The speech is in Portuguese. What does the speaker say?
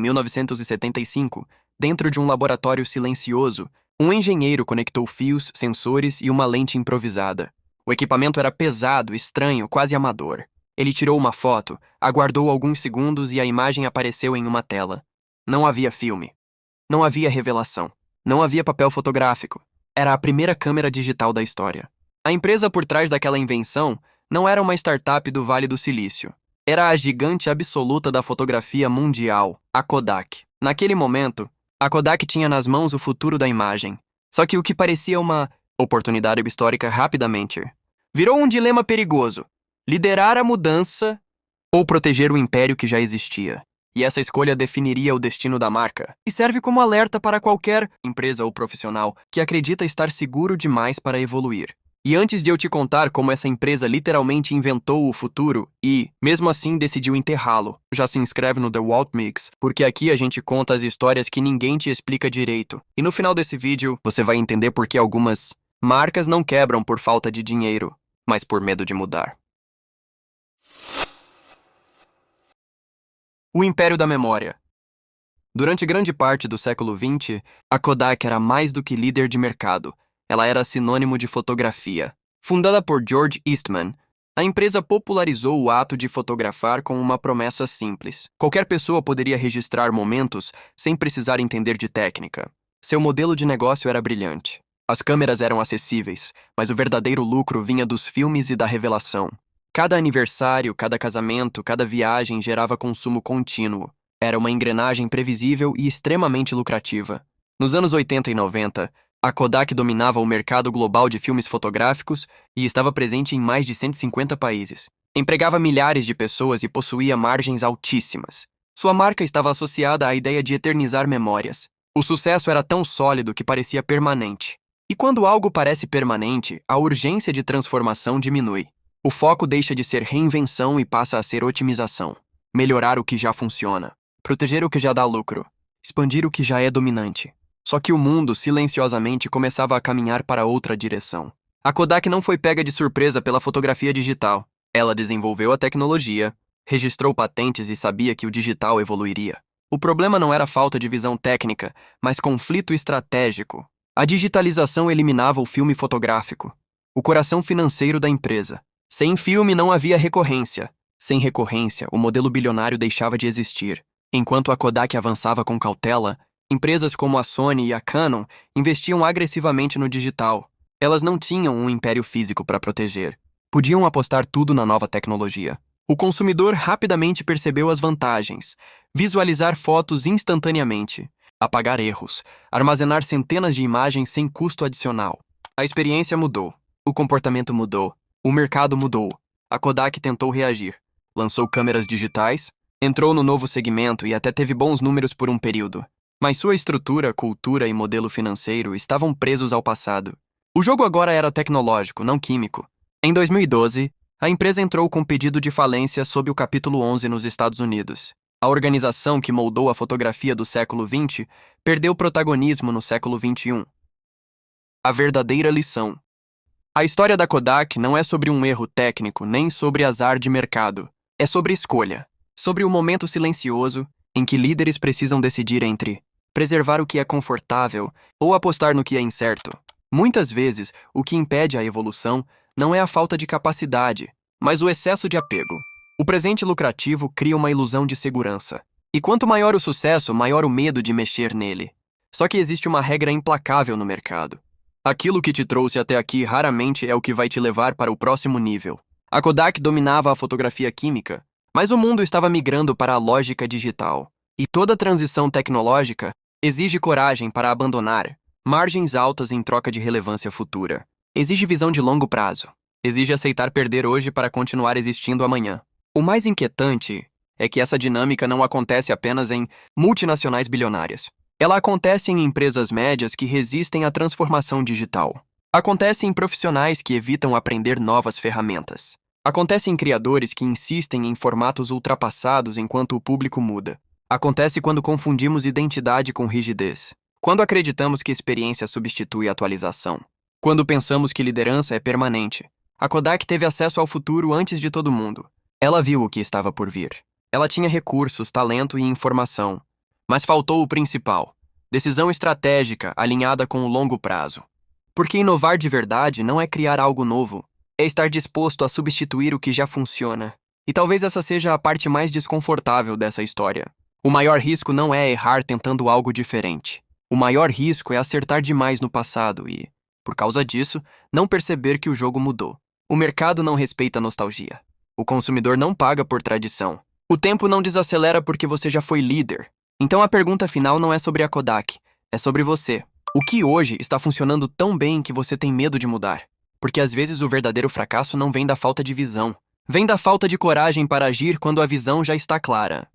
1975, dentro de um laboratório silencioso, um engenheiro conectou fios, sensores e uma lente improvisada. O equipamento era pesado, estranho, quase amador. Ele tirou uma foto, aguardou alguns segundos e a imagem apareceu em uma tela. Não havia filme. Não havia revelação. Não havia papel fotográfico. Era a primeira câmera digital da história. A empresa por trás daquela invenção não era uma startup do Vale do Silício. Era a gigante absoluta da fotografia mundial, a Kodak. Naquele momento, a Kodak tinha nas mãos o futuro da imagem. Só que o que parecia uma oportunidade histórica rapidamente virou um dilema perigoso: liderar a mudança ou proteger o império que já existia. E essa escolha definiria o destino da marca, e serve como alerta para qualquer empresa ou profissional que acredita estar seguro demais para evoluir. E antes de eu te contar como essa empresa literalmente inventou o futuro e, mesmo assim, decidiu enterrá-lo, já se inscreve no The Walt Mix, porque aqui a gente conta as histórias que ninguém te explica direito. E no final desse vídeo, você vai entender por que algumas marcas não quebram por falta de dinheiro, mas por medo de mudar. O Império da Memória. Durante grande parte do século XX, a Kodak era mais do que líder de mercado. Ela era sinônimo de fotografia. Fundada por George Eastman, a empresa popularizou o ato de fotografar com uma promessa simples. Qualquer pessoa poderia registrar momentos sem precisar entender de técnica. Seu modelo de negócio era brilhante. As câmeras eram acessíveis, mas o verdadeiro lucro vinha dos filmes e da revelação. Cada aniversário, cada casamento, cada viagem gerava consumo contínuo. Era uma engrenagem previsível e extremamente lucrativa. Nos anos 80 e 90, a Kodak dominava o mercado global de filmes fotográficos e estava presente em mais de 150 países. Empregava milhares de pessoas e possuía margens altíssimas. Sua marca estava associada à ideia de eternizar memórias. O sucesso era tão sólido que parecia permanente. E quando algo parece permanente, a urgência de transformação diminui. O foco deixa de ser reinvenção e passa a ser otimização. Melhorar o que já funciona. Proteger o que já dá lucro. Expandir o que já é dominante. Só que o mundo, silenciosamente, começava a caminhar para outra direção. A Kodak não foi pega de surpresa pela fotografia digital. Ela desenvolveu a tecnologia, registrou patentes e sabia que o digital evoluiria. O problema não era falta de visão técnica, mas conflito estratégico. A digitalização eliminava o filme fotográfico, o coração financeiro da empresa. Sem filme não havia recorrência. Sem recorrência, o modelo bilionário deixava de existir. Enquanto a Kodak avançava com cautela, empresas como a Sony e a Canon investiam agressivamente no digital. Elas não tinham um império físico para proteger. Podiam apostar tudo na nova tecnologia. O consumidor rapidamente percebeu as vantagens: visualizar fotos instantaneamente, apagar erros, armazenar centenas de imagens sem custo adicional. A experiência mudou. O comportamento mudou. O mercado mudou. A Kodak tentou reagir. Lançou câmeras digitais, entrou no novo segmento e até teve bons números por um período. Mas sua estrutura, cultura e modelo financeiro estavam presos ao passado. O jogo agora era tecnológico, não químico. Em 2012, a empresa entrou com pedido de falência sob o capítulo 11 nos Estados Unidos. A organização que moldou a fotografia do século XX perdeu protagonismo no século XXI. A verdadeira lição. A história da Kodak não é sobre um erro técnico nem sobre azar de mercado. É sobre escolha. Sobre o momento silencioso em que líderes precisam decidir entre preservar o que é confortável ou apostar no que é incerto. Muitas vezes, o que impede a evolução não é a falta de capacidade, mas o excesso de apego. O presente lucrativo cria uma ilusão de segurança. E quanto maior o sucesso, maior o medo de mexer nele. Só que existe uma regra implacável no mercado. Aquilo que te trouxe até aqui raramente é o que vai te levar para o próximo nível. A Kodak dominava a fotografia química, mas o mundo estava migrando para a lógica digital. E toda transição tecnológica exige coragem para abandonar margens altas em troca de relevância futura. Exige visão de longo prazo. Exige aceitar perder hoje para continuar existindo amanhã. O mais inquietante é que essa dinâmica não acontece apenas em multinacionais bilionárias. Ela acontece em empresas médias que resistem à transformação digital. Acontece em profissionais que evitam aprender novas ferramentas. Acontece em criadores que insistem em formatos ultrapassados enquanto o público muda. Acontece quando confundimos identidade com rigidez. Quando acreditamos que experiência substitui atualização. Quando pensamos que liderança é permanente. A Kodak teve acesso ao futuro antes de todo mundo. Ela viu o que estava por vir. Ela tinha recursos, talento e informação. Mas faltou o principal: decisão estratégica alinhada com o longo prazo. Porque inovar de verdade não é criar algo novo, é estar disposto a substituir o que já funciona. E talvez essa seja a parte mais desconfortável dessa história. O maior risco não é errar tentando algo diferente. O maior risco é acertar demais no passado e, por causa disso, não perceber que o jogo mudou. O mercado não respeita a nostalgia. O consumidor não paga por tradição. O tempo não desacelera porque você já foi líder. Então a pergunta final não é sobre a Kodak, é sobre você. O que hoje está funcionando tão bem que você tem medo de mudar? Porque às vezes o verdadeiro fracasso não vem da falta de visão. Vem da falta de coragem para agir quando a visão já está clara.